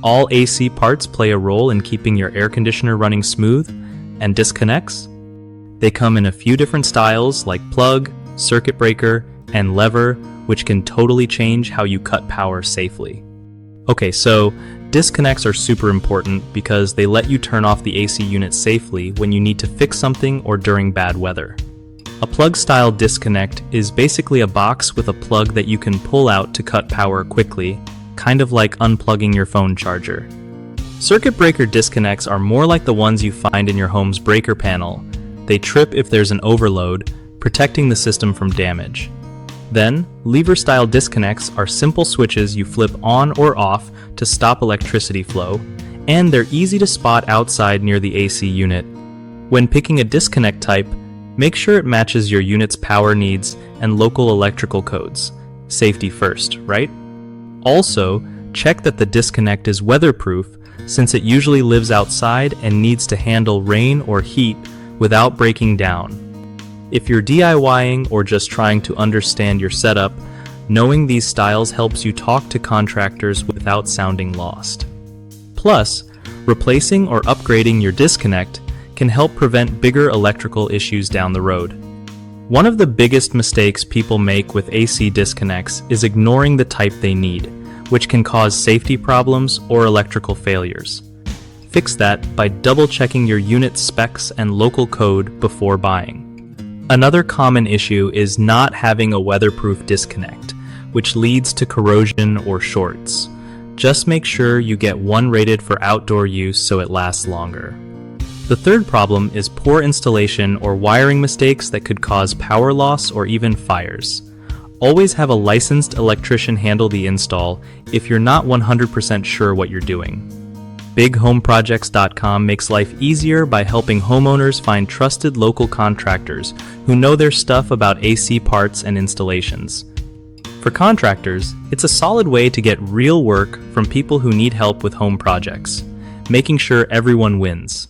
All AC parts play a role in keeping your air conditioner running smooth, and disconnects? They come in a few different styles like plug, circuit breaker, and lever, which can totally change how you cut power safely. Okay, so disconnects are super important because they let you turn off the AC unit safely when you need to fix something or during bad weather. A plug-style disconnect is basically a box with a plug that you can pull out to cut power quickly, kind of like unplugging your phone charger. Circuit breaker disconnects are more like the ones you find in your home's breaker panel. They trip if there's an overload, protecting the system from damage. Then, lever-style disconnects are simple switches you flip on or off to stop electricity flow, and they're easy to spot outside near the AC unit. When picking a disconnect type, make sure it matches your unit's power needs and local electrical codes. Safety first, right? Also, check that the disconnect is weatherproof, since it usually lives outside and needs to handle rain or heat without breaking down. If you're DIYing or just trying to understand your setup, knowing these styles helps you talk to contractors without sounding lost. Plus, replacing or upgrading your disconnect can help prevent bigger electrical issues down the road. One of the biggest mistakes people make with AC disconnects is ignoring the type they need, which can cause safety problems or electrical failures. Fix that by double-checking your unit's specs and local code before buying. Another common issue is not having a weatherproof disconnect, which leads to corrosion or shorts. Just make sure you get one rated for outdoor use so it lasts longer. The third problem is poor installation or wiring mistakes that could cause power loss or even fires. Always have a licensed electrician handle the install if you're not 100% sure what you're doing. BigHomeProjects.com makes life easier by helping homeowners find trusted local contractors who know their stuff about AC parts and installations. For contractors, it's a solid way to get real work from people who need help with home projects, making sure everyone wins.